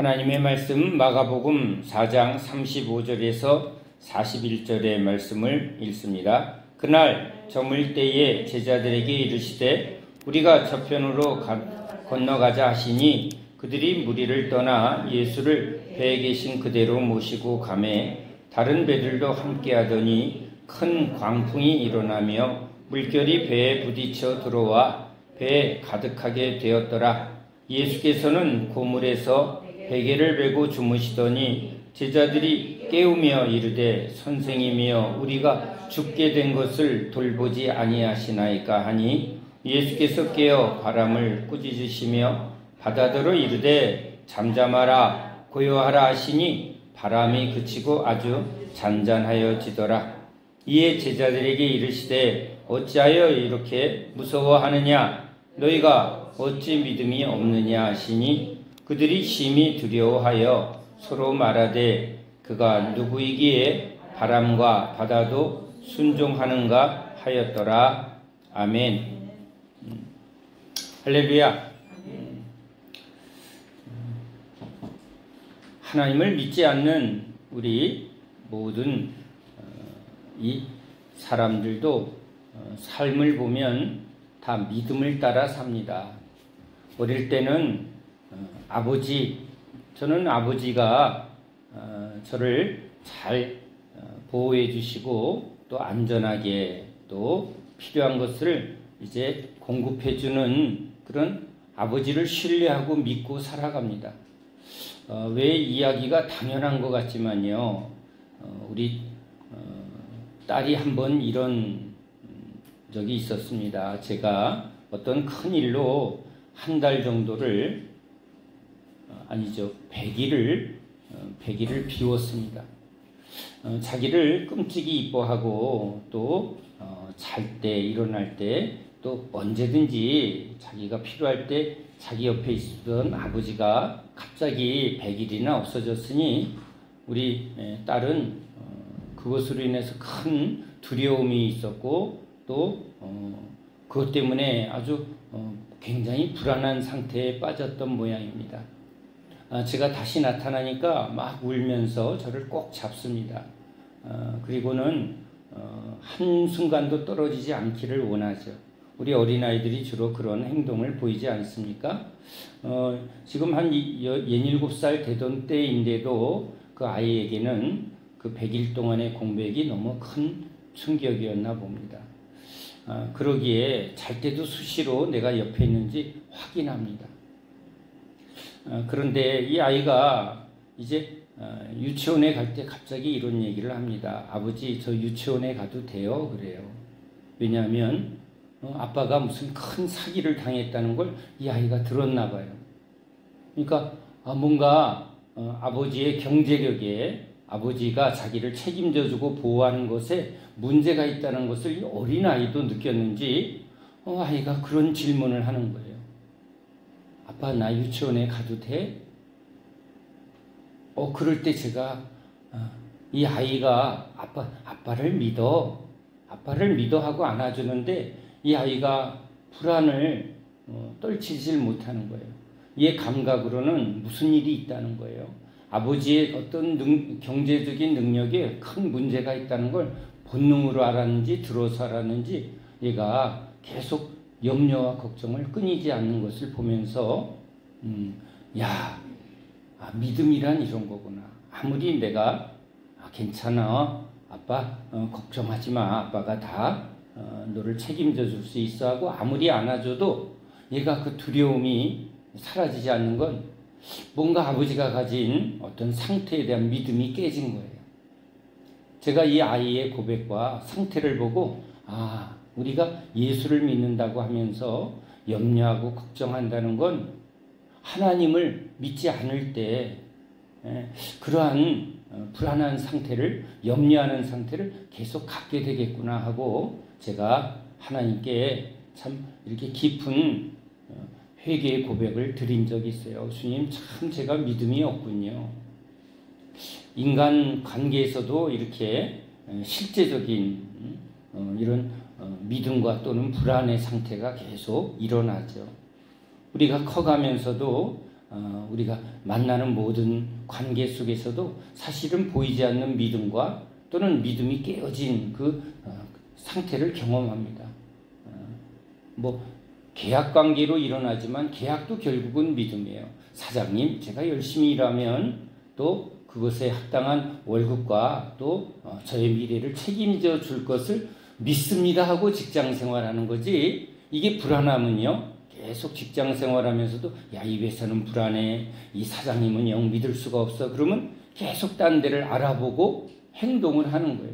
하나님의 말씀 마가복음 4장 35절에서 41절의 말씀을 읽습니다. 그날 저물 때에 제자들에게 이르시되 우리가 저편으로 건너가자 하시니 그들이 무리를 떠나 예수를 배에 계신 그대로 모시고 가매 다른 배들도 함께하더니 큰 광풍이 일어나며 물결이 배에 부딪혀 들어와 배에 가득하게 되었더라. 예수께서는 고물에서 베개를 베고 주무시더니 제자들이 깨우며 이르되 선생님이여 우리가 죽게 된 것을 돌보지 아니하시나이까 하니 예수께서 깨어 바람을 꾸짖으시며 바다더러 이르되 잠잠하라 고요하라 하시니 바람이 그치고 아주 잔잔하여지더라. 이에 제자들에게 이르시되 어찌하여 이렇게 무서워하느냐 너희가 어찌 믿음이 없느냐 하시니 그들이 심히 두려워하여 서로 말하되 그가 누구이기에 바람과 바다도 순종하는가 하였더라. 아멘. 할렐루야. 하나님을 믿지 않는 우리 모든 이 사람들도 삶을 보면 다 믿음을 따라 삽니다. 어릴 때는 저는 아버지가 저를 잘 보호해 주시고 또 안전하게 또 필요한 것을 이제 공급해 주는 그런 아버지를 신뢰하고 믿고 살아갑니다. 왜 이야기가 당연한 것 같지만요. 우리 딸이 한번 이런 적이 있었습니다. 제가 어떤 큰 일로 한 달 정도를 아니죠. 100일을 비웠습니다. 자기를 끔찍이 이뻐하고 또 잘 때 일어날 때 또 언제든지 자기가 필요할 때 자기 옆에 있었던 아버지가 갑자기 100일이나 없어졌으니 우리 딸은 그것으로 인해서 큰 두려움이 있었고 또 그것 때문에 아주 굉장히 불안한 상태에 빠졌던 모양입니다. 제가 다시 나타나니까 막 울면서 저를 꼭 잡습니다. 그리고는 한순간도 떨어지지 않기를 원하죠. 우리 어린아이들이 주로 그런 행동을 보이지 않습니까? 지금 한 17살 되던 때인데도 그 아이에게는 그 100일 동안의 공백이 너무 큰 충격이었나 봅니다. 그러기에 잘 때도 수시로 내가 옆에 있는지 확인합니다. 그런데 이 아이가 이제 유치원에 갈 때 갑자기 이런 얘기를 합니다. 아버지 저 유치원에 가도 돼요? 그래요. 왜냐하면 아빠가 무슨 큰 사기를 당했다는 걸 이 아이가 들었나 봐요. 그러니까 뭔가 아버지의 경제력에 아버지가 자기를 책임져주고 보호하는 것에 문제가 있다는 것을 이 어린아이도 느꼈는지 아이가 그런 질문을 하는 거예요. 아빠 나 유치원에 가도 돼? 그럴 때 제가 이 아이가 아빠를 믿어 하고 안아주는데 이 아이가 불안을 떨치질 못하는 거예요. 얘 감각으로는 무슨 일이 있다는 거예요. 아버지의 어떤 경제적인 능력에 큰 문제가 있다는 걸 본능으로 알았는지 들어서 알았는지 얘가 계속 염려와 걱정을 끊이지 않는 것을 보면서 믿음이란 이런 거구나. 아무리 내가 괜찮아 아빠 걱정하지 마 아빠가 다 너를 책임져 줄 수 있어 하고 아무리 안아줘도 얘가 그 두려움이 사라지지 않는 건 뭔가 아버지가 가진 어떤 상태에 대한 믿음이 깨진 거예요. 제가 이 아이의 고백과 상태를 보고 우리가 예수를 믿는다고 하면서 염려하고 걱정한다는 건 하나님을 믿지 않을 때 그러한 불안한 상태를 염려하는 상태를 계속 갖게 되겠구나 하고 제가 하나님께 참 이렇게 깊은 회개의 고백을 드린 적이 있어요. 주님 참 제가 믿음이 없군요. 인간 관계에서도 이렇게 실제적인 이런 믿음과 또는 불안의 상태가 계속 일어나죠. 우리가 커가면서도 우리가 만나는 모든 관계 속에서도 사실은 보이지 않는 믿음과 또는 믿음이 깨어진 그 상태를 경험합니다. 뭐 계약 관계로 일어나지만 계약도 결국은 믿음이에요. 사장님, 제가 열심히 일하면 또 그것에 합당한 월급과 또 저의 미래를 책임져 줄 것을 믿습니다 하고 직장 생활하는 거지. 이게 불안하면요, 계속 직장 생활하면서도 야, 이 회사는 불안해, 이 사장님은 영 믿을 수가 없어, 그러면 계속 딴 데를 알아보고 행동을 하는 거예요.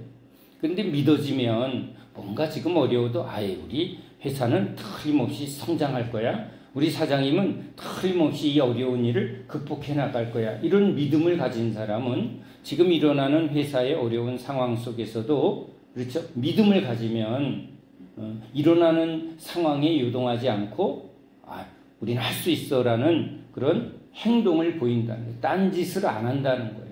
근데 믿어지면 뭔가 지금 어려워도 아예 우리 회사는 틀림없이 성장할 거야, 우리 사장님은 틀림없이 이 어려운 일을 극복해 나갈 거야, 이런 믿음을 가진 사람은 지금 일어나는 회사의 어려운 상황 속에서도, 그렇죠, 믿음을 가지면 일어나는 상황에 요동하지 않고 우리는 할 수 있어 라는 그런 행동을 보인다는 거예요. 딴짓을 안 한다는 거예요.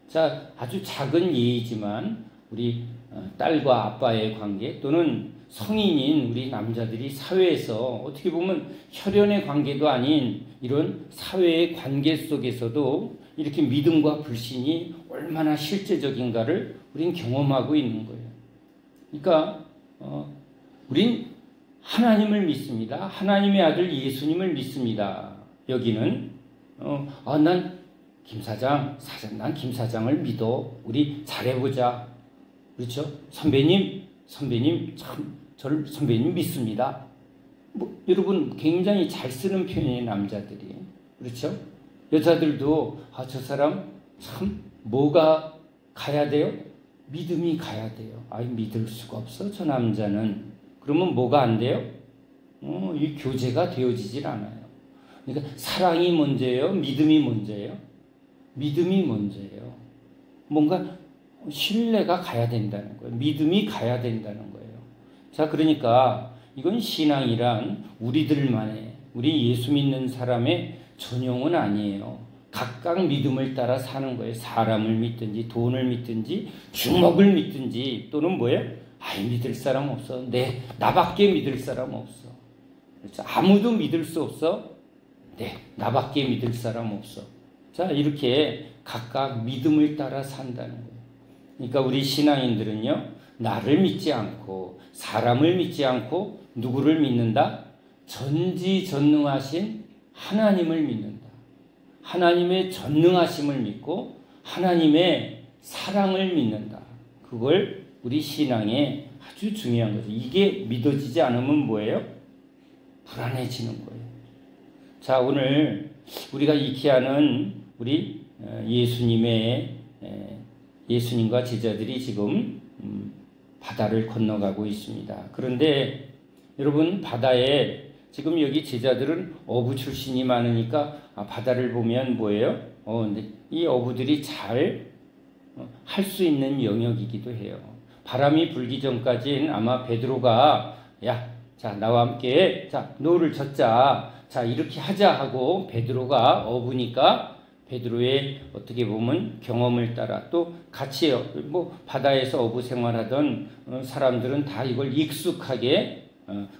자, 아주 작은 예이지만 우리 딸과 아빠의 관계, 또는 성인인 우리 남자들이 사회에서 어떻게 보면 혈연의 관계도 아닌 이런 사회의 관계 속에서도 이렇게 믿음과 불신이 얼마나 실제적인가를 우린 경험하고 있는 거예요. 그러니까 우린 하나님을 믿습니다. 하나님의 아들 예수님을 믿습니다. 여기는 난 김 사장, 난 김 사장을 믿어. 우리 잘해보자. 그렇죠? 선배님 참 저를 선배님 믿습니다. 뭐 여러분 굉장히 잘 쓰는 표현이에요, 남자들이. 그렇죠? 여자들도 저 사람 참 뭐가 가야 돼요? 믿음이 가야 돼요. 믿을 수가 없어, 저 남자는. 그러면 뭐가 안 돼요? 이 교제가 되어지질 않아요. 그러니까 사랑이 문제예요? 믿음이 문제예요? 믿음이 문제예요. 뭔가 신뢰가 가야 된다는 거예요. 믿음이 가야 된다는 거예요. 자, 그러니까 이건 신앙이란 우리들만의, 우리 예수 믿는 사람의 전용은 아니에요. 각각 믿음을 따라 사는 거예요. 사람을 믿든지 돈을 믿든지 주먹을 믿든지, 또는 뭐예요? 믿을 사람 없어. 나밖에 믿을 사람 없어. 그렇죠? 아무도 믿을 수 없어. 나밖에 믿을 사람 없어. 자, 이렇게 각각 믿음을 따라 산다는 거예요. 그러니까 우리 신앙인들은요, 나를 믿지 않고 사람을 믿지 않고 누구를 믿는다? 전지전능하신 하나님을 믿는다. 하나님의 전능하심을 믿고 하나님의 사랑을 믿는다. 그걸 우리 신앙에 아주 중요한 거죠. 이게 믿어지지 않으면 뭐예요? 불안해지는 거예요. 자, 오늘 우리가 익히하는 우리 예수님과 제자들이 지금 바다를 건너가고 있습니다. 그런데 여러분, 바다에 지금 여기 제자들은 어부 출신이 많으니까 바다를 보면 뭐예요? 근데 이 어부들이 잘 할 수 있는 영역이기도 해요. 바람이 불기 전까지는 아마 베드로가 자, 나와 함께 노를 젓자, 자, 이렇게 하자 하고, 베드로가 어부니까 베드로의 어떻게 보면 경험을 따라, 또 같이 바다에서 어부 생활하던 사람들은 다 이걸 익숙하게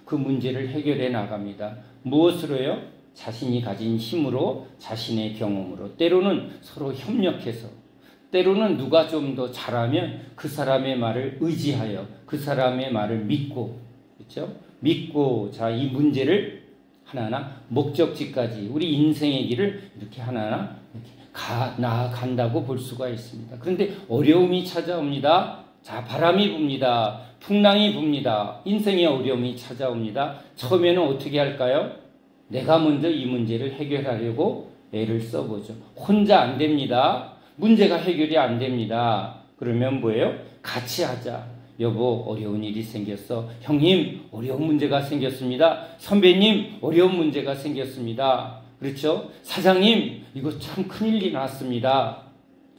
그 문제를 해결해 나갑니다. 무엇으로요? 자신이 가진 힘으로, 자신의 경험으로, 때로는 서로 협력해서, 때로는 누가 좀 더 잘하면 그 사람의 말을 의지하여 그 사람의 말을 믿고, 그렇죠? 믿고, 자, 이 문제를 하나하나 목적지까지, 우리 인생의 길을 이렇게 하나하나 이렇게 나아간다고 볼 수가 있습니다. 그런데 어려움이 찾아옵니다. 자, 바람이 붑니다. 풍랑이 붑니다. 인생의 어려움이 찾아옵니다. 처음에는 어떻게 할까요? 내가 먼저 이 문제를 해결하려고 애를 써보죠. 혼자 안 됩니다. 문제가 해결이 안 됩니다. 그러면 뭐예요? 같이 하자. 여보, 어려운 일이 생겼어. 형님, 어려운 문제가 생겼습니다. 선배님, 어려운 문제가 생겼습니다. 그렇죠? 사장님, 이거 참 큰일이 났습니다.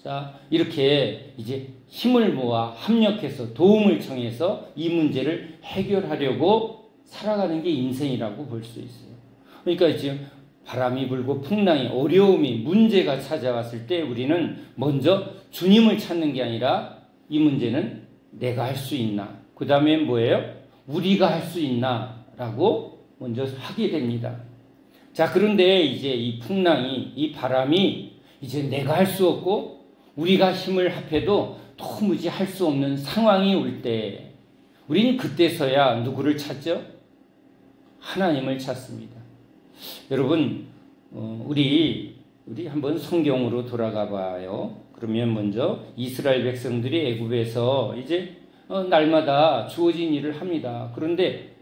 자, 이렇게 이제 힘을 모아 합력해서 도움을 청해서 이 문제를 해결하려고 살아가는 게 인생이라고 볼 수 있어요. 그러니까 지금 바람이 불고 풍랑이, 어려움이, 문제가 찾아왔을 때 우리는 먼저 주님을 찾는 게 아니라 이 문제는 내가 할 수 있나? 그 다음에 뭐예요? 우리가 할 수 있나? 라고 먼저 하게 됩니다. 자, 그런데 이제 이 풍랑이, 이 바람이 이제 내가 할 수 없고 우리가 힘을 합해도 도무지 할 수 없는 상황이 올 때 우리는 그때서야 누구를 찾죠? 하나님을 찾습니다. 여러분, 우리 한번 성경으로 돌아가 봐요. 그러면 먼저 이스라엘 백성들이 애굽에서 이제 날마다 주어진 일을 합니다. 그런데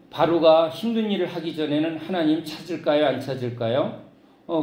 바로가 힘든 일을 하기 전에는 하나님 찾을까요? 안 찾을까요?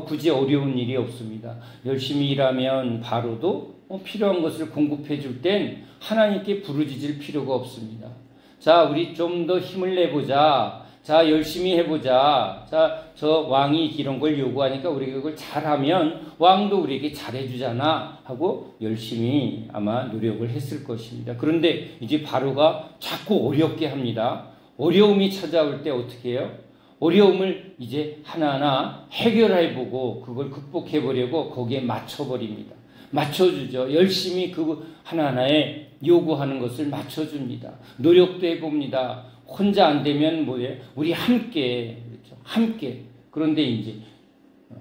굳이 어려운 일이 없습니다. 열심히 일하면 바로도 필요한 것을 공급해 줄 땐 하나님께 부르짖을 필요가 없습니다. 자, 우리 좀 더 힘을 내보자. 자, 열심히 해보자. 자, 저 왕이 이런 걸 요구하니까 우리가 그걸 잘하면 왕도 우리에게 잘해주잖아 하고 열심히 아마 노력을 했을 것입니다. 그런데 이제 바로가 자꾸 어렵게 합니다. 어려움이 찾아올 때 어떻게 해요? 어려움을 이제 하나하나 해결해보고 그걸 극복해보려고 거기에 맞춰버립니다. 맞춰주죠. 열심히 그 하나하나에 요구하는 것을 맞춰줍니다. 노력도 해봅니다. 혼자 안 되면 뭐예요? 우리 함께, 그렇죠? 함께. 그런데 이제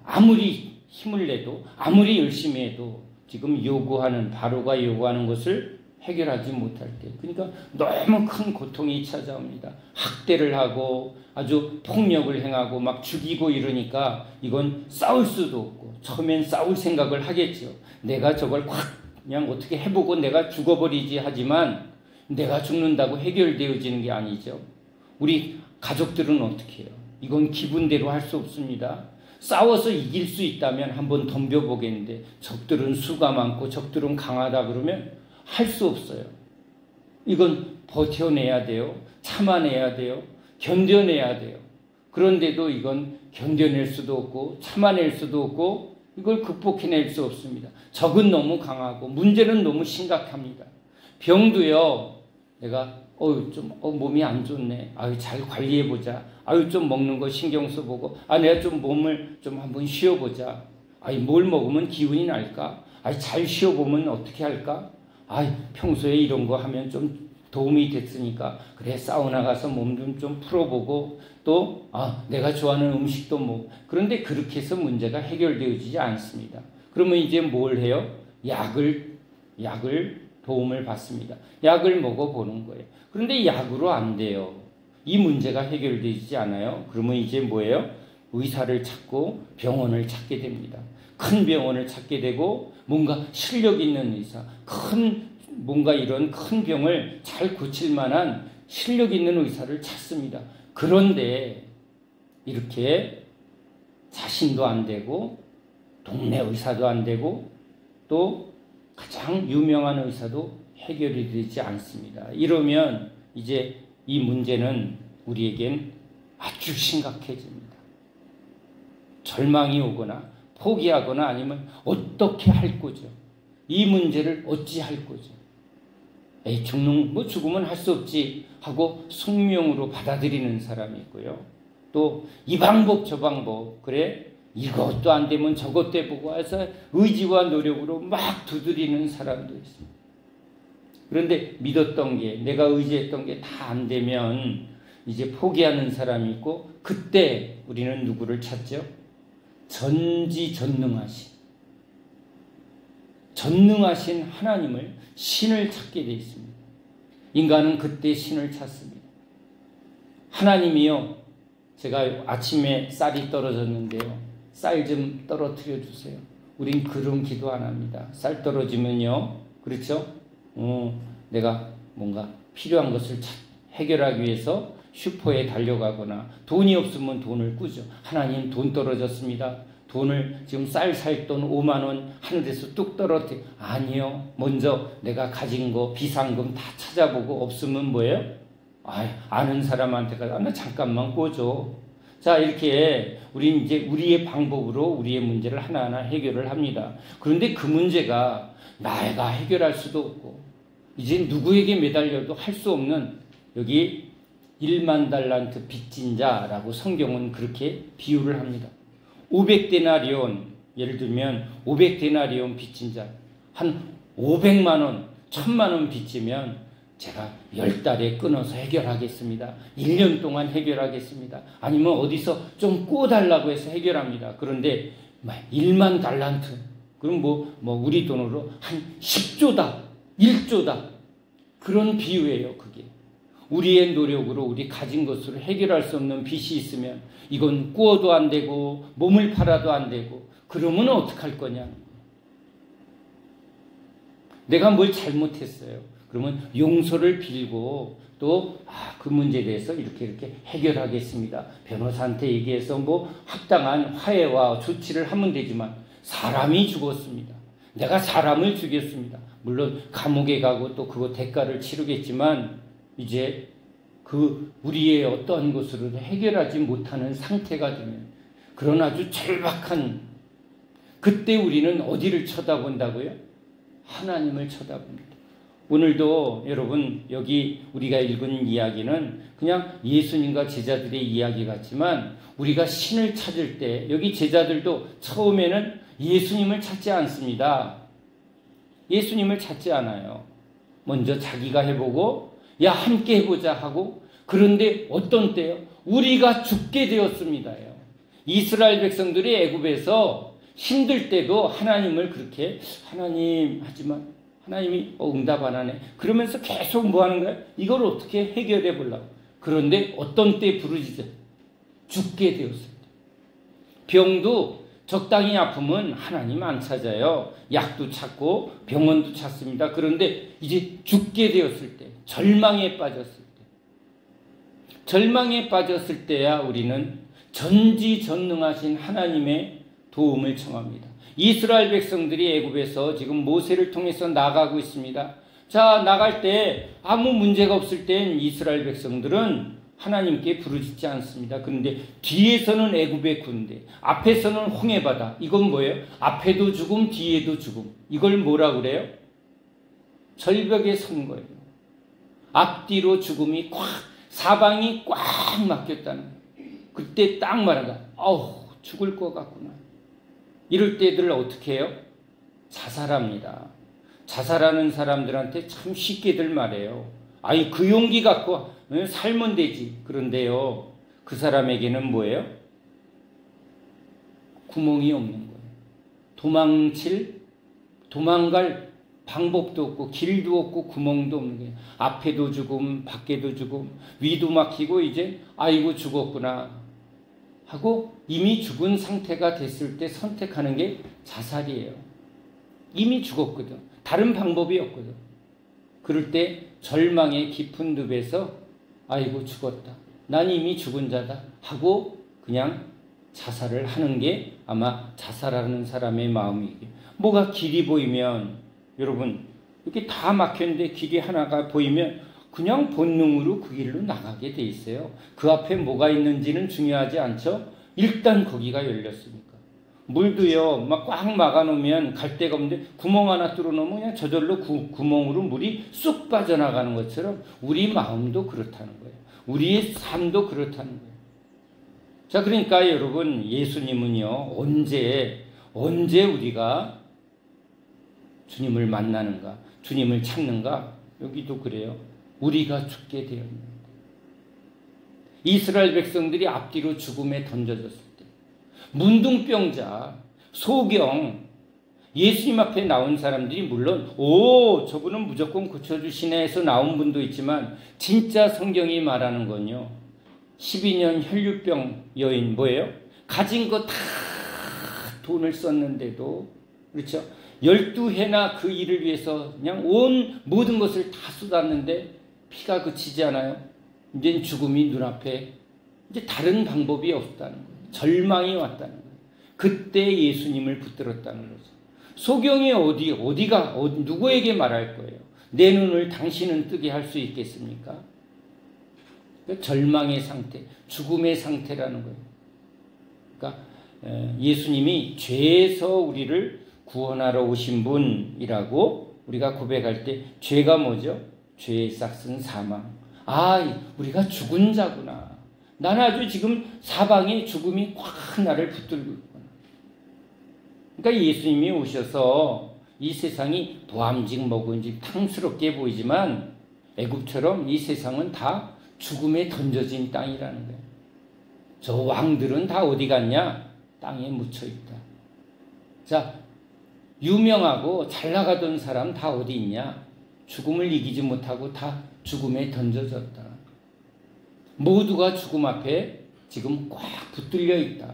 아무리 힘을 내도 아무리 열심히 해도 지금 바로가 요구하는 것을 해결하지 못할 때, 그러니까 너무 큰 고통이 찾아옵니다. 학대를 하고 아주 폭력을 행하고 막 죽이고 이러니까 이건 싸울 수도 없고 처음엔 싸울 생각을 하겠죠. 내가 저걸 그냥 어떻게 해보고 내가 죽어버리지 하지만 내가 죽는다고 해결되어지는 게 아니죠. 우리 가족들은 어떻게 해요? 이건 기분대로 할 수 없습니다. 싸워서 이길 수 있다면 한번 덤벼보겠는데 적들은 수가 많고 적들은 강하다 그러면 할 수 없어요. 이건 버텨내야 돼요. 참아내야 돼요. 견뎌내야 돼요. 그런데도 이건 견뎌낼 수도 없고 참아낼 수도 없고 이걸 극복해낼 수 없습니다. 적은 너무 강하고 문제는 너무 심각합니다. 병도요. 내가 몸이 안 좋네. 잘 관리해보자. 좀 먹는 거 신경 써보고 내가 좀 몸을 좀 한번 쉬어보자. 뭘 먹으면 기운이 날까? 잘 쉬어보면 어떻게 할까? 평소에 이런 거 하면 좀 도움이 됐으니까 그래 사우나 가서 몸 좀 풀어보고 또 내가 좋아하는 음식도 먹고. 그런데 그렇게 해서 문제가 해결되어지지 않습니다. 그러면 이제 뭘 해요? 약을 도움을 받습니다. 약을 먹어보는 거예요. 그런데 약으로 안 돼요. 이 문제가 해결되지 않아요. 그러면 이제 뭐예요? 의사를 찾고 병원을 찾게 됩니다. 큰 병원을 찾게 되고 뭔가 실력 있는 의사, 뭔가 이런 큰 병을 잘 고칠 만한 실력 있는 의사를 찾습니다. 그런데 이렇게 자신도 안 되고 동네 의사도 안 되고 또 가장 유명한 의사도 해결이 되지 않습니다. 이러면 이제 이 문제는 우리에겐 아주 심각해집니다. 절망이 오거나 포기하거나 아니면 어떻게 할 거죠? 이 문제를 어찌 할 거죠? 죽으면 할 수 없지 하고 숙명으로 받아들이는 사람이 있고요. 또 이 방법 저 방법 그래 이것도 안 되면 저것도 해보고 해서 의지와 노력으로 막 두드리는 사람도 있습니다. 그런데 믿었던 게 내가 의지했던 게 다 안 되면 이제 포기하는 사람이 있고 그때 우리는 누구를 찾죠? 전능하신 하나님을 신을 찾게 되어 있습니다. 인간은 그때 신을 찾습니다. 하나님이요, 제가 아침에 쌀이 떨어졌는데요, 쌀 좀 떨어뜨려 주세요. 우린 그런 기도 안 합니다. 쌀 떨어지면요, 그렇죠? 내가 뭔가 필요한 것을 해결하기 위해서 슈퍼에 달려가거나 돈이 없으면 돈을 꾸죠. 하나님 돈 떨어졌습니다. 돈을 지금 쌀 살 돈 5만 원 하늘에서 뚝 떨어뜨려. 아니요. 먼저 내가 가진 거 비상금 다 찾아보고 없으면 뭐예요? 아는 사람한테 가서 나 잠깐만 꿔줘. 자, 이렇게 우리는 이제 우리의 방법으로 우리의 문제를 하나하나 해결을 합니다. 그런데 그 문제가 내가 해결할 수도 없고 이제 누구에게 매달려도 할 수 없는 여기 1만 달란트 빚진 자라고 성경은 그렇게 비유를 합니다. 500데나리온, 예를 들면 500데나리온 빚진 자, 한 500만 원, 1000만 원 빚지면 제가 10달에 끊어서 해결하겠습니다. 1년 동안 해결하겠습니다. 아니면 어디서 좀 구워달라고 해서 해결합니다. 그런데 1만 달란트, 그럼 우리 돈으로 한 10조다, 1조다. 그런 비유예요, 그게. 우리의 노력으로 우리 가진 것으로 해결할 수 없는 빚이 있으면 이건 구워도 안 되고 몸을 팔아도 안 되고 그러면 어떡할 거냐. 내가 뭘 잘못했어요. 그러면 용서를 빌고 또 그 문제에 대해서 이렇게 해결하겠습니다. 변호사한테 얘기해서 합당한 화해와 조치를 하면 되지만 사람이 죽었습니다. 내가 사람을 죽였습니다. 물론 감옥에 가고 또 그거 대가를 치르겠지만 이제 우리의 어떠한 것으로도 해결하지 못하는 상태가 되면 그런 아주 절박한 그때 우리는 어디를 쳐다본다고요? 하나님을 쳐다봅니다. 오늘도 여러분 여기 우리가 읽은 이야기는 그냥 예수님과 제자들의 이야기 같지만 우리가 신을 찾을 때 여기 제자들도 처음에는 예수님을 찾지 않습니다. 예수님을 찾지 않아요. 먼저 자기가 해보고 야 함께 해보자 하고 그런데 어떤 때요? 우리가 죽게 되었습니다요. 이스라엘 백성들이 애굽에서 힘들 때도 하나님을 그렇게 하나님 하지만 하나님이 응답 안 하네. 그러면서 계속 뭐 하는 거예요? 이걸 어떻게 해결해 보려고. 그런데 어떤 때 부르짖어? 죽게 되었을 때. 병도 적당히 아프면 하나님 안 찾아요. 약도 찾고 병원도 찾습니다. 그런데 이제 죽게 되었을 때, 절망에 빠졌을 때. 절망에 빠졌을 때야 우리는 전지전능하신 하나님의 도움을 청합니다. 이스라엘 백성들이 애굽에서 지금 모세를 통해서 나가고 있습니다. 자, 나갈 때 아무 문제가 없을 땐 이스라엘 백성들은 하나님께 부르짖지 않습니다. 그런데 뒤에서는 애굽의 군대, 앞에서는 홍해바다. 이건 뭐예요? 앞에도 죽음, 뒤에도 죽음. 이걸 뭐라 그래요? 절벽에 선 거예요. 앞뒤로 죽음이 사방이 꽉 막혔다는 거예요. 그때 딱 말하다. 죽을 것 같구나. 이럴 때들 어떻게 해요? 자살합니다. 자살하는 사람들한테 참 쉽게들 말해요. 아니 그 용기 갖고 살면 되지. 그런데요 그 사람에게는 뭐예요? 구멍이 없는 거예요. 도망갈 방법도 없고 길도 없고 구멍도 없는 거예요. 앞에도 죽음, 밖에도 죽음, 위도 막히고 이제 아이고 죽었구나 하고 이미 죽은 상태가 됐을 때 선택하는 게 자살이에요. 이미 죽었거든. 다른 방법이 없거든. 그럴 때 절망의 깊은 늪에서 아이고 죽었다. 난 이미 죽은 자다 하고 그냥 자살을 하는 게 아마 자살하는 사람의 마음이에요. 뭐가 길이 보이면 여러분 이렇게 다 막혔는데 길이 하나가 보이면 그냥 본능으로 그 길로 나가게 돼 있어요. 그 앞에 뭐가 있는지는 중요하지 않죠. 일단 거기가 열렸으니까. 물도요 막 꽉 막아놓으면 갈 데가 없는데 구멍 하나 뚫어놓으면 그냥 저절로 구멍으로 물이 쑥 빠져나가는 것처럼 우리 마음도 그렇다는 거예요. 우리의 삶도 그렇다는 거예요. 자, 그러니까 여러분 예수님은요 언제 우리가 주님을 만나는가, 주님을 찾는가? 여기도 그래요. 우리가 죽게 되었는데. 이스라엘 백성들이 앞뒤로 죽음에 던져졌을 때, 문둥병자, 소경, 예수님 앞에 나온 사람들이 물론 저분은 무조건 고쳐주시네 해서 나온 분도 있지만 진짜 성경이 말하는 건요 12년 혈류병 여인 뭐예요? 가진 거 다 돈을 썼는데도 그렇죠? 12해나 그 일을 위해서 그냥 온 모든 것을 다 쏟았는데 피가 그치지 않아요. 이제 죽음이 눈앞에 이제 다른 방법이 없다는 거예요. 절망이 왔다는 거예요. 그때 예수님을 붙들었다는 거죠. 소경이 누구에게 말할 거예요? 내 눈을 당신은 뜨게 할 수 있겠습니까? 절망의 상태, 죽음의 상태라는 거예요. 그러니까 예수님이 죄에서 우리를 구원하러 오신 분이라고 우리가 고백할 때 죄가 뭐죠? 죄의 싹은 사망. 우리가 죽은 자구나. 난 아주 지금 사방에 죽음이 꽉 나를 붙들고 있구나. 그러니까 예수님이 오셔서 이 세상이 보암직 먹은직 탕스럽게 보이지만 애굽처럼 이 세상은 다 죽음에 던져진 땅이라는 거예요. 저 왕들은 다 어디 갔냐? 땅에 묻혀 있다. 자, 유명하고 잘 나가던 사람 다 어디 있냐? 죽음을 이기지 못하고 다 죽음에 던져졌다. 모두가 죽음 앞에 지금 꽉 붙들려 있다.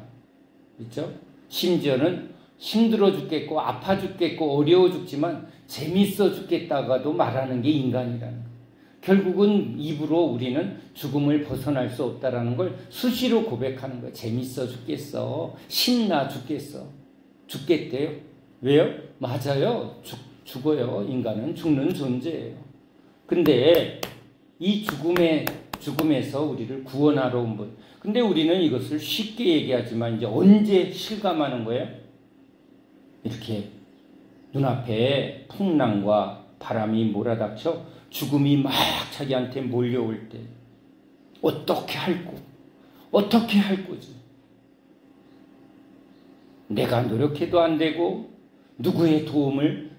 그렇죠? 심지어는 힘들어 죽겠고 아파 죽겠고 어려워 죽지만 재밌어 죽겠다가도 말하는 게 인간이라는 거예요. 결국은 입으로 우리는 죽음을 벗어날 수 없다라는 걸 수시로 고백하는 거예요. 재밌어 죽겠어. 신나 죽겠어. 죽겠대요. 왜요? 맞아요. 죽어요. 인간은 죽는 존재예요. 근데 이 죽음에서 우리를 구원하러 온 분. 근데 우리는 이것을 쉽게 얘기하지만 이제 언제 실감하는 거예요? 이렇게 눈앞에 풍랑과 바람이 몰아닥쳐 죽음이 막 자기한테 몰려올 때 어떻게 할 거지? 내가 노력해도 안 되고 누구의 도움을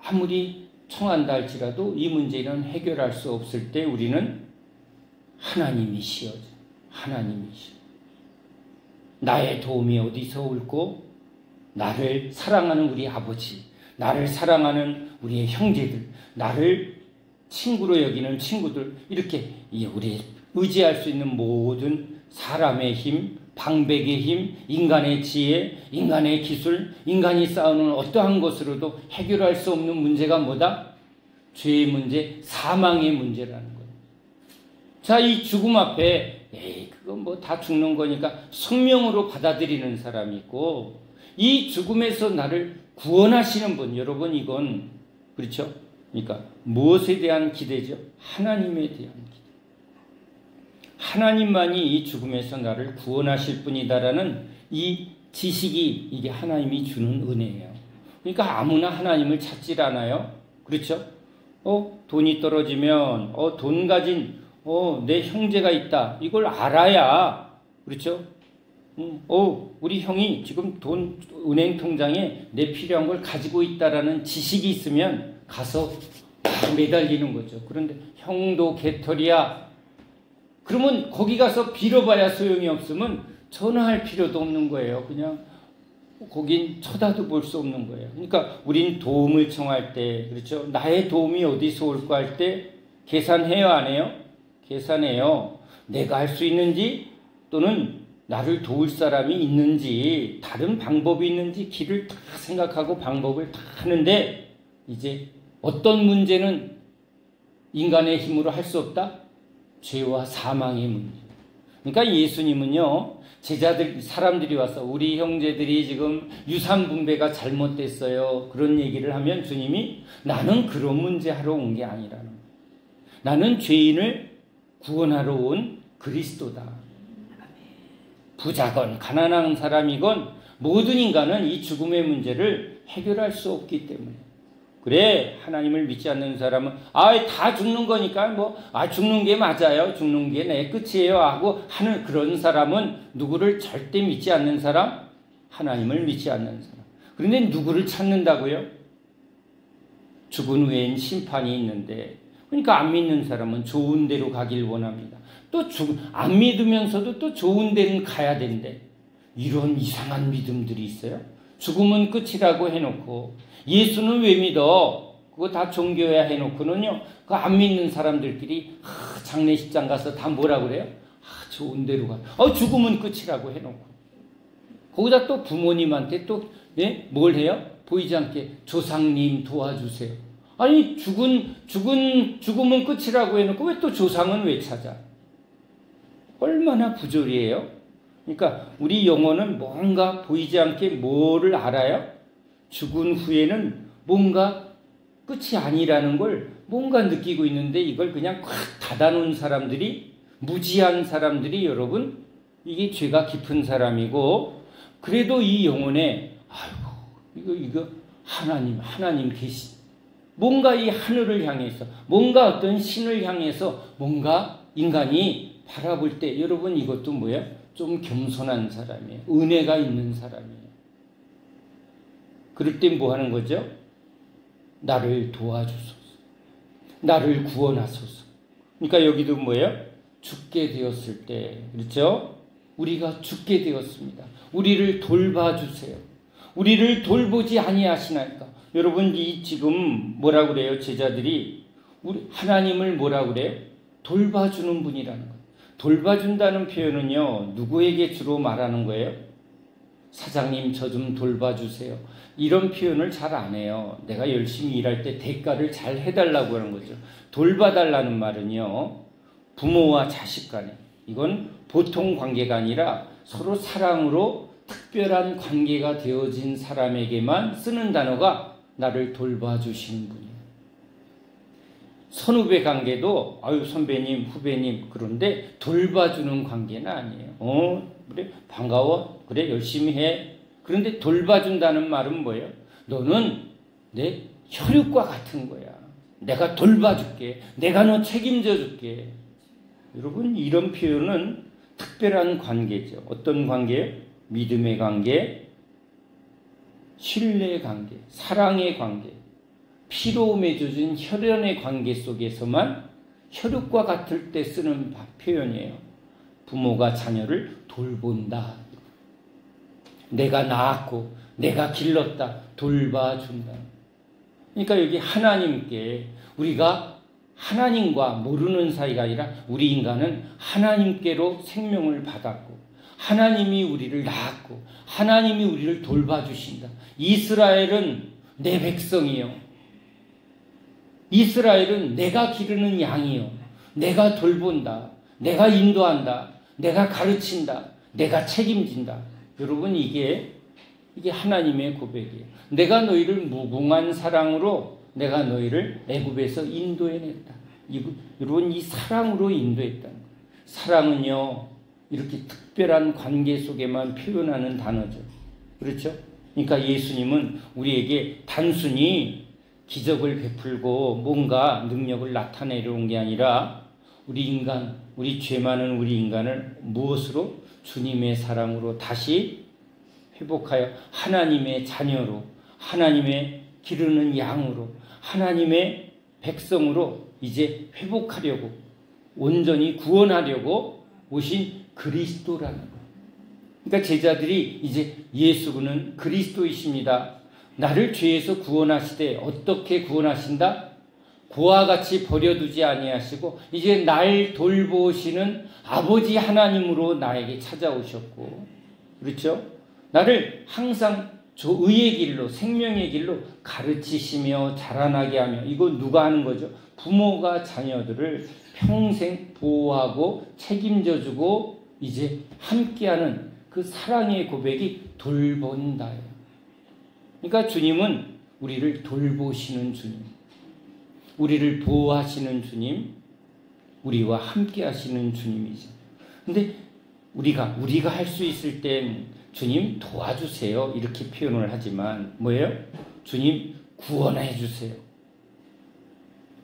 아무리 청한다 할지라도 이 문제는 해결할 수 없을 때 우리는 하나님이시여. 나의 도움이 어디서 올고 나를 사랑하는 우리 아버지, 나를 사랑하는 우리의 형제들, 나를 친구로 여기는 친구들, 이렇게 우리 의지할 수 있는 모든 사람의 힘, 방백의 힘, 인간의 지혜, 인간의 기술, 인간이 쌓아놓은 어떠한 것으로도 해결할 수 없는 문제가 뭐다? 죄의 문제, 사망의 문제라는 거예요. 자, 이 죽음 앞에 그건 뭐 다 죽는 거니까 숙명으로 받아들이는 사람이 있고, 이 죽음에서 나를 구원하시는 분, 여러분 이건 그렇죠? 그러니까 무엇에 대한 기대죠? 하나님에 대한 기대. 하나님만이 이 죽음에서 나를 구원하실 분이다라는 이 지식이 이게 하나님이 주는 은혜예요. 그러니까 아무나 하나님을 찾질 않아요. 그렇죠? 돈이 떨어지면 돈 가진 내 형제가 있다. 이걸 알아야 그렇죠? 우리 형이 지금 은행 통장에 내 필요한 걸 가지고 있다라는 지식이 있으면 가서 매달리는 거죠. 그런데 형도 개털이야. 그러면 거기 가서 빌어봐야 소용이 없으면 전화할 필요도 없는 거예요. 그냥 거긴 쳐다도 볼 수 없는 거예요. 그러니까 우린 도움을 청할 때, 그렇죠? 나의 도움이 어디서 올까 할 때 계산해요, 안 해요? 계산해요. 내가 할 수 있는지 또는 나를 도울 사람이 있는지 다른 방법이 있는지 길을 다 생각하고 방법을 다 하는데 이제 어떤 문제는 인간의 힘으로 할 수 없다? 죄와 사망의 문제. 그러니까 예수님은요, 사람들이 와서 우리 형제들이 지금 유산 분배가 잘못됐어요. 그런 얘기를 하면 주님이 나는 그런 문제 하러 온 게 아니라는 거예요. 나는 죄인을 구원하러 온 그리스도다. 부자건 가난한 사람이건 모든 인간은 이 죽음의 문제를 해결할 수 없기 때문에. 그래, 하나님을 믿지 않는 사람은 다 죽는 거니까 죽는 게 맞아요. 죽는 게 내 끝이에요 하고 하는 그런 사람은 누구를 절대 믿지 않는 사람? 하나님을 믿지 않는 사람. 그런데 누구를 찾는다고요? 죽은 후엔 심판이 있는데, 그러니까 안 믿는 사람은 좋은 데로 가길 원합니다. 또 안 믿으면서도 또 좋은 데는 가야 된대. 이런 이상한 믿음들이 있어요. 죽음은 끝이라고 해놓고 예수는 왜 믿어? 그거 다 종교야 해놓고는요, 그 안 믿는 사람들끼리 장례식장 가서 다 뭐라 그래요? 좋은 데로 가. 죽음은 끝이라고 해놓고 거기다 또 부모님한테 또 뭘 해요? 보이지 않게 조상님 도와주세요. 아니 죽음은 끝이라고 해놓고 왜 또 조상은 왜 찾아? 얼마나 부조리해요? 그러니까 우리 영혼은 뭔가 보이지 않게 뭐를 알아요? 죽은 후에는 뭔가 끝이 아니라는 걸 뭔가 느끼고 있는데 이걸 그냥 콱 닫아놓은 사람들이, 무지한 사람들이 여러분, 이게 죄가 깊은 사람이고, 그래도 이 영혼에 이거 하나님 계시, 뭔가 이 하늘을 향해서, 뭔가 어떤 신을 향해서 뭔가 인간이 바라볼 때 여러분 이것도 뭐예요? 좀 겸손한 사람이에요. 은혜가 있는 사람이에요. 그럴 때 뭐 하는 거죠? 나를 도와주소서. 나를 구원하소서. 그러니까 여기도 뭐예요? 죽게 되었을 때, 그렇죠? 우리가 죽게 되었습니다. 우리를 돌봐주세요. 우리를 돌보지 아니하시나이까. 여러분, 이 지금 뭐라고 그래요? 제자들이 우리 하나님을 뭐라고 그래요? 돌봐주는 분이라는 거예요. 돌봐준다는 표현은요, 누구에게 주로 말하는 거예요? 사장님, 저 좀 돌봐주세요. 이런 표현을 잘 안 해요. 내가 열심히 일할 때 대가를 잘 해달라고 하는 거죠. 돌봐달라는 말은요, 부모와 자식 간에, 이건 보통 관계가 아니라 서로 사랑으로 특별한 관계가 되어진 사람에게만 쓰는 단어가 나를 돌봐주시는 분이에요. 선후배 관계도 아유 선배님, 후배님, 그런데 돌봐주는 관계는 아니에요. 그래 반가워, 그래 열심히 해. 그런데 돌봐준다는 말은 뭐예요? 너는 내 혈육과 같은 거야. 내가 돌봐줄게. 내가 너 책임져 줄게. 여러분, 이런 표현은 특별한 관계죠. 어떤 관계예요? 믿음의 관계, 신뢰의 관계, 사랑의 관계, 피로 맺어진 혈연의 관계 속에서만 혈육과 같을 때 쓰는 표현이에요. 부모가 자녀를 돌본다. 내가 낳았고 내가 길렀다. 돌봐준다. 그러니까 여기 하나님께, 우리가 하나님과 모르는 사이가 아니라 우리 인간은 하나님께로 생명을 받았고 하나님이 우리를 낳았고 하나님이 우리를 돌봐주신다. 이스라엘은 내 백성이요. 이스라엘은 내가 기르는 양이요. 내가 돌본다. 내가 인도한다. 내가 가르친다. 내가 책임진다. 여러분, 이게 하나님의 고백이에요. 내가 너희를 무궁한 사랑으로 내가 너희를 애굽에서 인도해냈다. 여러분, 이 사랑으로 인도했다는 거예요. 사랑은요, 이렇게 특별한 관계 속에만 표현하는 단어죠. 그렇죠? 그러니까 예수님은 우리에게 단순히 기적을 베풀고 뭔가 능력을 나타내려 온 게 아니라 우리 인간, 우리 죄 많은 우리 인간을 무엇으로? 주님의 사랑으로 다시 회복하여 하나님의 자녀로, 하나님의 기르는 양으로, 하나님의 백성으로 이제 회복하려고, 온전히 구원하려고 오신 그리스도라는 거예요. 그러니까 제자들이 이제 예수는 그리스도이십니다. 나를 죄에서 구원하시되 어떻게 구원하신다? 그와 같이 버려두지 아니하시고 이제 날 돌보시는 아버지 하나님으로 나에게 찾아오셨고, 그렇죠? 나를 항상 의의 길로, 생명의 길로 가르치시며 자라나게 하며, 이거 누가 하는 거죠? 부모가 자녀들을 평생 보호하고 책임져주고 이제 함께하는 그 사랑의 고백이 돌본다예요. 그러니까 주님은 우리를 돌보시는 주님, 우리를 보호하시는 주님, 우리와 함께 하시는 주님이죠. 근데 우리가 할 수 있을 땐 주님 도와주세요 이렇게 표현을 하지만 뭐예요? 주님 구원해 주세요.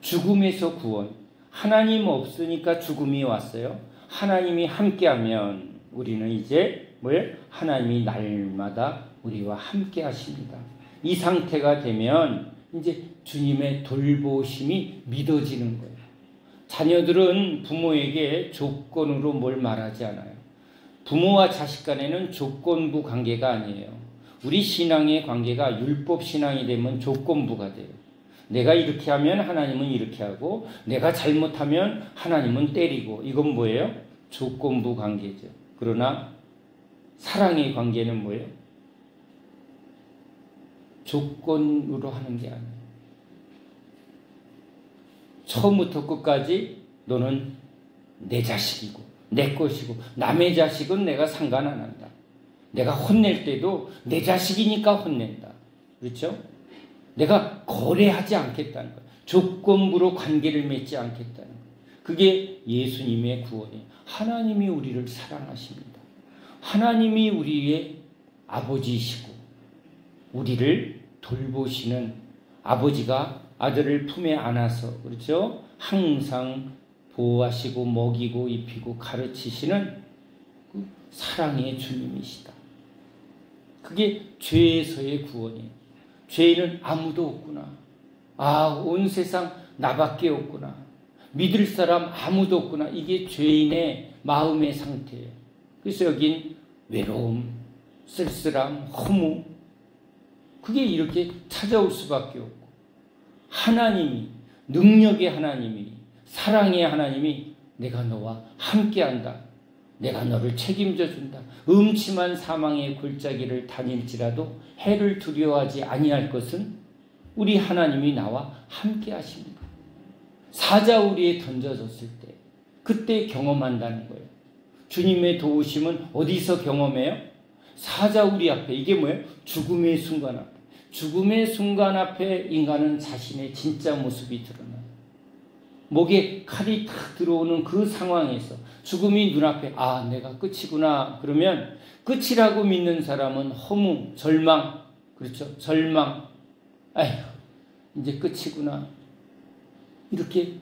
죽음에서 구원. 하나님 없으니까 죽음이 왔어요. 하나님이 함께하면 우리는 이제 뭐예요? 하나님이 날마다 우리와 함께 하십니다. 이 상태가 되면 이제 주님의 돌보심이 믿어지는 거예요. 자녀들은 부모에게 조건으로 뭘 말하지 않아요. 부모와 자식 간에는 조건부 관계가 아니에요. 우리 신앙의 관계가 율법 신앙이 되면 조건부가 돼요. 내가 이렇게 하면 하나님은 이렇게 하고, 내가 잘못하면 하나님은 때리고, 이건 뭐예요? 조건부 관계죠. 그러나 사랑의 관계는 뭐예요? 조건으로 하는 게 아니에요. 처음부터 끝까지 너는 내 자식이고 내 것이고, 남의 자식은 내가 상관 안 한다. 내가 혼낼 때도 내 자식이니까 혼낸다. 그렇죠? 내가 거래하지 않겠다는 거예요. 조건부로 관계를 맺지 않겠다는 거예요. 그게 예수님의 구원이에요. 하나님이 우리를 사랑하십니다. 하나님이 우리의 아버지이시고 우리를 돌보시는 아버지가 아들을 품에 안아서, 그렇죠? 항상 보호하시고 먹이고 입히고 가르치시는 그 사랑의 주님이시다. 그게 죄에서의 구원이에요. 죄인은 아무도 없구나. 온 세상 나밖에 없구나. 믿을 사람 아무도 없구나. 이게 죄인의 마음의 상태예요. 그래서 여긴 외로움, 쓸쓸함, 허무, 그게 이렇게 찾아올 수밖에 없고, 하나님이, 능력의 하나님이, 사랑의 하나님이 내가 너와 함께한다. 내가 너를 책임져 준다. 음침한 사망의 골짜기를 다닐지라도 해를 두려워하지 아니할 것은 우리 하나님이 나와 함께 하십니다. 사자우리에 던져졌을 때 그때 경험한다는 거예요. 주님의 도우심은 어디서 경험해요? 사자우리 앞에. 이게 뭐예요? 죽음의 순간 앞에. 죽음의 순간 앞에 인간은 자신의 진짜 모습이 드러나요. 목에 칼이 탁 들어오는 그 상황에서 죽음이 눈앞에, 아, 내가 끝이구나. 그러면 끝이라고 믿는 사람은 허무, 절망, 그렇죠? 절망. 아휴, 이제 끝이구나. 이렇게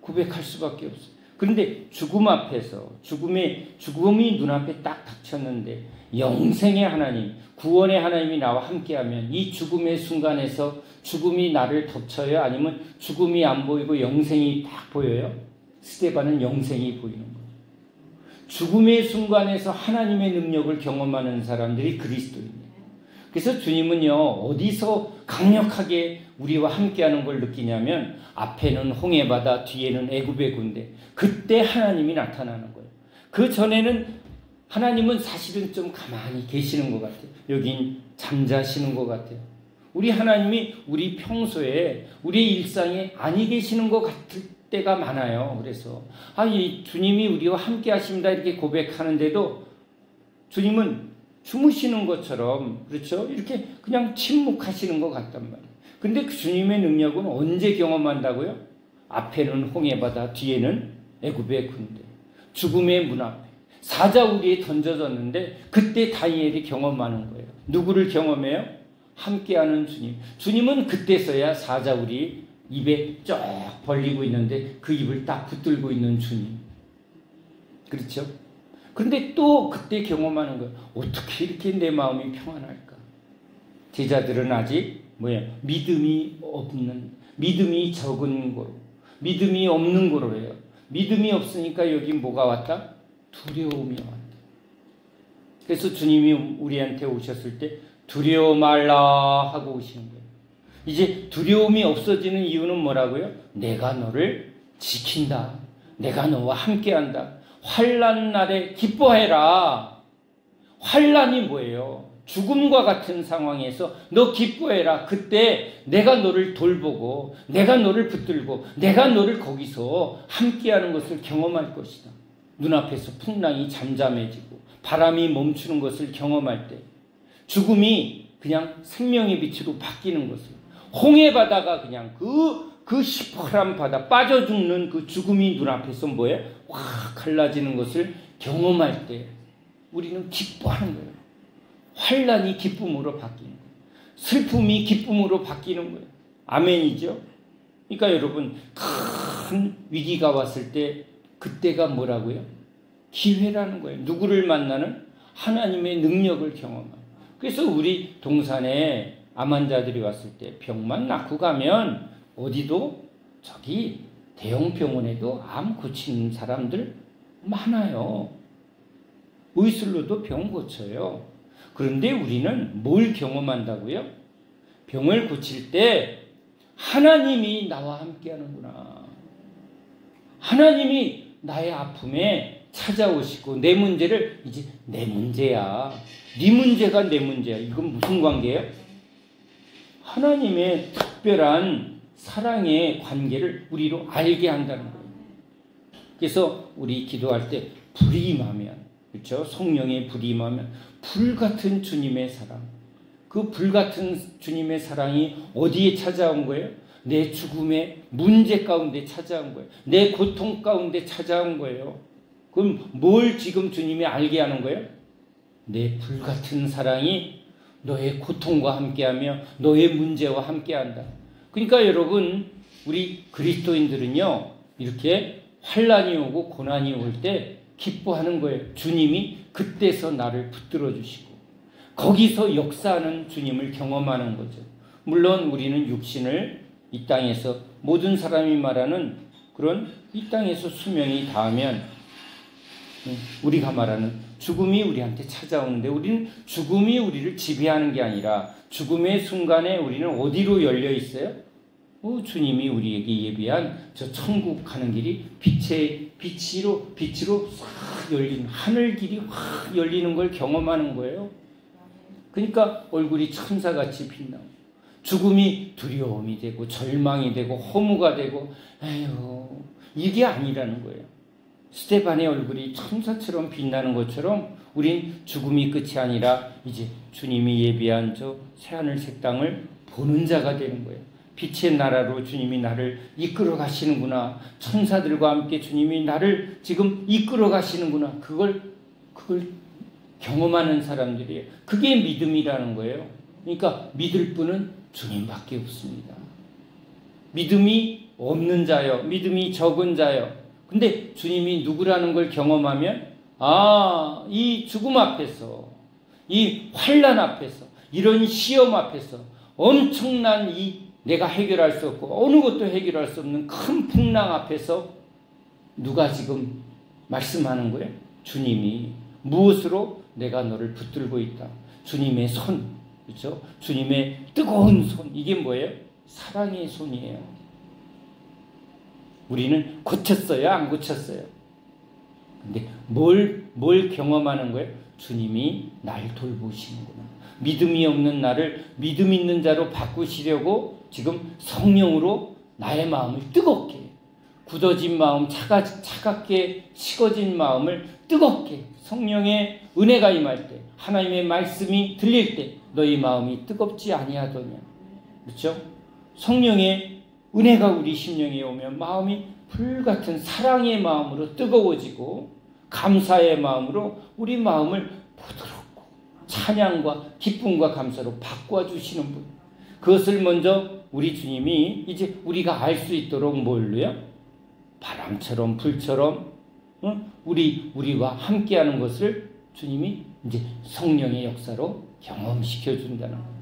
고백할 수밖에 없어요. 그런데 죽음 앞에서, 죽음이 눈앞에 딱 닥쳤는데 영생의 하나님, 구원의 하나님이 나와 함께하면 이 죽음의 순간에서 죽음이 나를 덮쳐요? 아니면 죽음이 안 보이고 영생이 딱 보여요? 스데반은 영생이 보이는 거예요. 죽음의 순간에서 하나님의 능력을 경험하는 사람들이 그리스도입니다. 그래서 주님은요, 어디서 강력하게 우리와 함께하는 걸 느끼냐면 앞에는 홍해바다, 뒤에는 애굽의 군대. 그때 하나님이 나타나는 거예요. 그 전에는 하나님은 사실은 좀 가만히 계시는 것 같아요. 여긴 잠자시는 것 같아요. 우리 하나님이 우리 평소에 우리 일상에 아니 계시는 것 같을 때가 많아요. 그래서 이 주님이 우리와 함께 하십니다 이렇게 고백하는데도 주님은 주무시는 것처럼, 그렇죠? 이렇게 그냥 침묵하시는 것 같단 말이에요. 근데 그 주님의 능력은 언제 경험한다고요? 앞에는 홍해바다, 뒤에는 애굽의 군대, 죽음의 문 앞에 사자우리에 던져졌는데 그때 다니엘이 경험하는 거예요. 누구를 경험해요? 함께하는 주님. 주님은 그때서야 사자우리 입에 쫙 벌리고 있는데 그 입을 딱 붙들고 있는 주님. 그렇죠? 그런데 또 그때 경험하는 거예요. 어떻게 이렇게 내 마음이 평안할까? 제자들은 아직 믿음이 적은 거로, 믿음이 없는 거로 해요. 믿음이 없으니까 여기 뭐가 왔다? 두려움이 왔다. 그래서 주님이 우리한테 오셨을 때 두려워 말라 하고 오신 거예요. 이제 두려움이 없어지는 이유는 뭐라고요? 내가 너를 지킨다. 내가 너와 함께한다. 환난 날에 기뻐해라. 환난이 뭐예요? 죽음과 같은 상황에서 너 기뻐해라. 그때 내가 너를 돌보고 내가 너를 붙들고 내가 너를 거기서 함께하는 것을 경험할 것이다. 눈앞에서 풍랑이 잠잠해지고 바람이 멈추는 것을 경험할 때 죽음이 그냥 생명의 빛으로 바뀌는 것을, 홍해바다가 그냥 그 시퍼런 바다 빠져 죽는 그 죽음이 눈앞에서 확 갈라지는 것을 경험할 때 우리는 기뻐하는 거예요. 환난이 기쁨으로 바뀌는 거예요. 슬픔이 기쁨으로 바뀌는 거예요. 아멘이죠? 그러니까 여러분, 큰 위기가 왔을 때 그때가 뭐라고요? 기회라는 거예요. 누구를 만나는? 하나님의 능력을 경험하는. 그래서 우리 동산에 암 환자들이 왔을 때 병만 낫고 가면 어디도 저기 대형 병원에도 암 고치는 사람들 많아요. 의술로도 병 고쳐요. 그런데 우리는 뭘 경험한다고요? 병을 고칠 때 하나님이 나와 함께 하는구나. 하나님이 나의 아픔에 찾아오시고 내 문제를 이제 내 문제야. 네 문제가 내 문제야. 이건 무슨 관계예요? 하나님의 특별한 사랑의 관계를 우리로 알게 한다는 거예요. 그래서 우리 기도할 때 불이 임하면, 그렇죠? 성령의 불이 임하면 불같은 주님의 사랑, 그 불같은 주님의 사랑이 어디에 찾아온 거예요? 내 죽음의 문제 가운데 찾아온 거예요. 내 고통 가운데 찾아온 거예요. 그럼 뭘 지금 주님이 알게 하는 거예요? 내 불같은 사랑이 너의 고통과 함께하며 너의 문제와 함께한다. 그러니까 여러분, 우리 그리스도인들은요, 이렇게 환난이 오고 고난이 올 때 기뻐하는 거예요. 주님이 그때서 나를 붙들어 주시고 거기서 역사하는 주님을 경험하는 거죠. 물론 우리는 육신을 이 땅에서 모든 사람이 말하는 그런 이 땅에서 수명이 닿으면 우리가 말하는 죽음이 우리한테 찾아오는데 우리는 죽음이 우리를 지배하는 게 아니라 죽음의 순간에 우리는 어디로 열려 있어요? 주님이 우리에게 예비한 저 천국 가는 길이 빛으로 싹 열리는 하늘 길이 확 열리는 걸 경험하는 거예요. 그러니까 얼굴이 천사같이 빛나고 죽음이 두려움이 되고 절망이 되고 허무가 되고 에휴 이게 아니라는 거예요. 스데반의 얼굴이 천사처럼 빛나는 것처럼 우린 죽음이 끝이 아니라 이제 주님이 예비한 저 새하늘 새 땅을 보는 자가 되는 거예요. 빛의 나라로 주님이 나를 이끌어 가시는구나. 천사들과 함께 주님이 나를 지금 이끌어 가시는구나. 그걸 경험하는 사람들이에요. 그게 믿음이라는 거예요. 그러니까 믿을 분은 주님밖에 없습니다. 믿음이 없는 자요. 믿음이 적은 자요. 근데 주님이 누구라는 걸 경험하면 이 죽음 앞에서 이 환난 앞에서 이런 시험 앞에서 엄청난 이 내가 해결할 수 없고 어느 것도 해결할 수 없는 큰 풍랑 앞에서 누가 지금 말씀하는 거예요? 주님이 무엇으로 내가 너를 붙들고 있다. 주님의 손, 그렇죠? 주님의 뜨거운 손, 이게 뭐예요? 사랑의 손이에요. 우리는 고쳤어요? 안 고쳤어요? 근데 뭘 경험하는 거예요? 주님이 날 돌보시는구나. 믿음이 없는 나를 믿음 있는 자로 바꾸시려고 지금 성령으로 나의 마음을 뜨겁게, 굳어진 마음, 차갑게 식어진 마음을 뜨겁게, 성령의 은혜가 임할 때, 하나님의 말씀이 들릴 때 너희 마음이 뜨겁지 아니하더냐. 그렇죠? 성령의 은혜가 우리 심령에 오면 마음이 불같은 사랑의 마음으로 뜨거워지고 감사의 마음으로 우리 마음을 부드럽고 찬양과 기쁨과 감사로 바꿔주시는 분. 그것을 먼저 우리 주님이 이제 우리가 알 수 있도록 뭘로요? 바람처럼 불처럼 우리와 함께하는 것을 주님이 이제 성령의 역사로 경험시켜 준다는 거예요.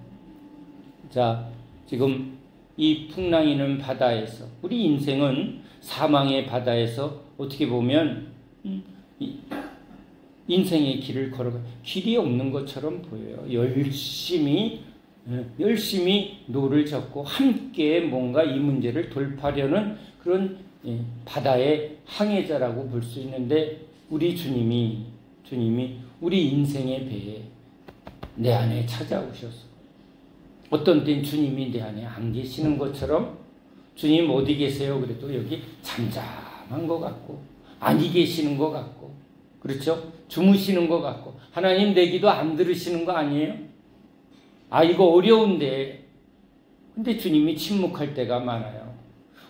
자, 지금 이 풍랑이는 바다에서 우리 인생은 사망의 바다에서 어떻게 보면 인생의 길을 걸어가 길이 없는 것처럼 보여요. 열심히 노를 젓고 함께 뭔가 이 문제를 돌파하려는 그런 바다의 항해자라고 볼 수 있는데 우리 주님이 우리 인생의 배에 내 안에 찾아오셔서 어떤 때는 주님이 내 안에 안 계시는 것처럼 주님 어디 계세요? 그래도 여기 잠잠한 것 같고 아니 계시는 것 같고 그렇죠? 주무시는 것 같고 하나님 내 기도 안 들으시는 거 아니에요? 이거 어려운데 근데 주님이 침묵할 때가 많아요.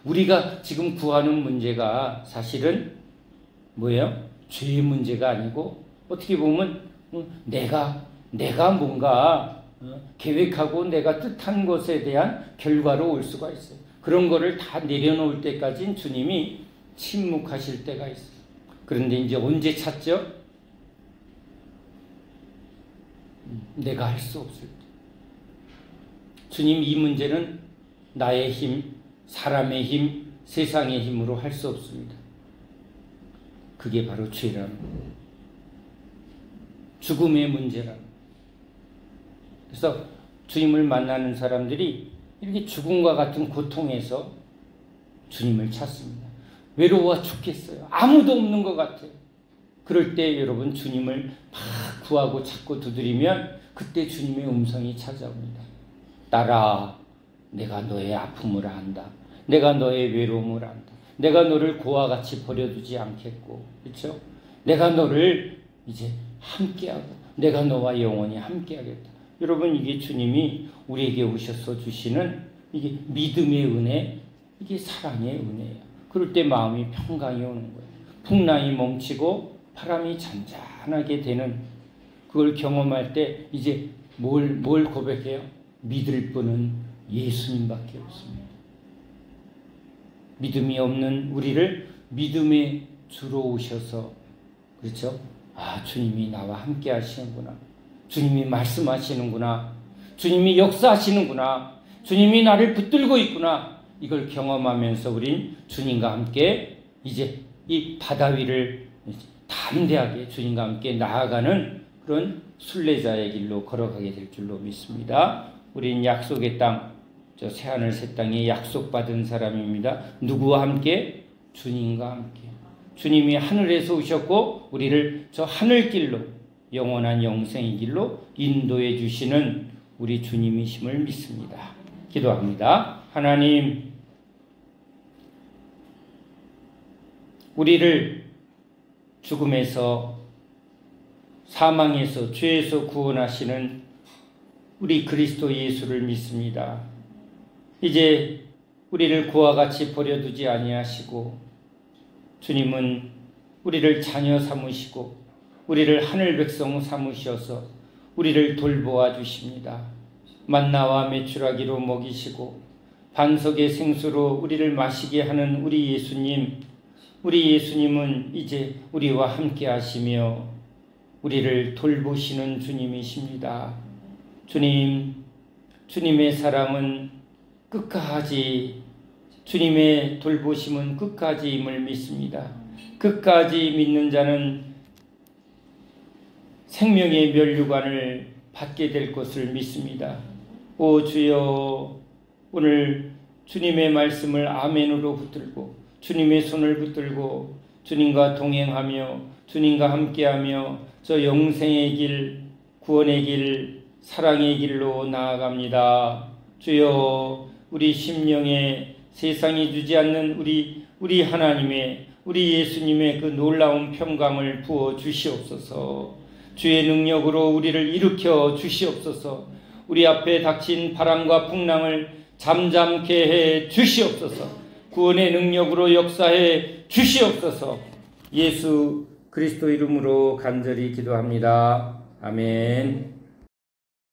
우리가 지금 구하는 문제가 사실은 뭐예요? 죄의 문제가 아니고 어떻게 보면 내가 뭔가 계획하고 내가 뜻한 것에 대한 결과로 올 수가 있어요. 그런 거를 다 내려놓을 때까지는 주님이 침묵하실 때가 있어요. 그런데 이제 언제 찾죠? 내가 할 수 없을 때. 주님 이 문제는 나의 힘, 사람의 힘, 세상의 힘으로 할 수 없습니다. 그게 바로 죄라는 거예요. 죽음의 문제라는 거예요. 그래서 주님을 만나는 사람들이 이렇게 죽음과 같은 고통에서 주님을 찾습니다. 외로워 죽겠어요. 아무도 없는 것 같아요. 그럴 때 여러분 주님을 막 구하고 찾고 두드리면 그때 주님의 음성이 찾아옵니다. 딸아, 내가 너의 아픔을 안다. 내가 너의 외로움을 안다. 내가 너를 고와 같이 버려두지 않겠고, 그렇죠? 내가 너를 이제 함께하고 내가 너와 영원히 함께하겠다. 여러분 이게 주님이 우리에게 오셔서 주시는 이게 믿음의 은혜, 이게 사랑의 은혜예요. 그럴 때 마음이 평강이 오는 거예요. 풍랑이 멈추고 바람이 잔잔하게 되는 그걸 경험할 때 이제 뭘 고백해요? 믿을 분은 예수님밖에 없습니다. 믿음이 없는 우리를 믿음의 주로 오셔서 그렇죠? 주님이 나와 함께 하시는구나. 주님이 말씀하시는구나. 주님이 역사하시는구나. 주님이 나를 붙들고 있구나. 이걸 경험하면서 우린 주님과 함께 이제 이 바다 위를 담대하게 주님과 함께 나아가는 그런 순례자의 길로 걸어가게 될 줄로 믿습니다. 우린 약속의 땅, 저 새하늘 새 땅에 약속받은 사람입니다. 누구와 함께? 주님과 함께. 주님이 하늘에서 오셨고 우리를 저 하늘길로, 영원한 영생의 길로 인도해 주시는 우리 주님이심을 믿습니다. 기도합니다. 하나님, 우리를 죽음에서, 사망에서, 죄에서 구원하시는 우리 그리스도 예수를 믿습니다. 이제 우리를 그와 같이 버려두지 아니하시고 주님은 우리를 자녀 삼으시고 우리를 하늘 백성 삼으셔서 우리를 돌보아 주십니다. 만나와 메추라기로 먹이시고 반석의 생수로 우리를 마시게 하는 우리 예수님은 이제 우리와 함께 하시며 우리를 돌보시는 주님이십니다. 주님, 주님의 사랑은 끝까지, 주님의 돌보심은 끝까지임을 믿습니다. 끝까지 믿는 자는 생명의 면류관을 받게 될 것을 믿습니다. 오 주여, 오늘 주님의 말씀을 아멘으로 붙들고 주님의 손을 붙들고 주님과 동행하며 주님과 함께하며 저 영생의 길, 구원의 길, 사랑의 길로 나아갑니다. 주여, 우리 심령에 세상이 주지 않는 우리 하나님의, 우리 예수님의 그 놀라운 평강을 부어 주시옵소서. 주의 능력으로 우리를 일으켜 주시옵소서. 우리 앞에 닥친 바람과 풍랑을 잠잠케 해 주시옵소서. 구원의 능력으로 역사해 주시옵소서. 예수 그리스도 이름으로 간절히 기도합니다. 아멘.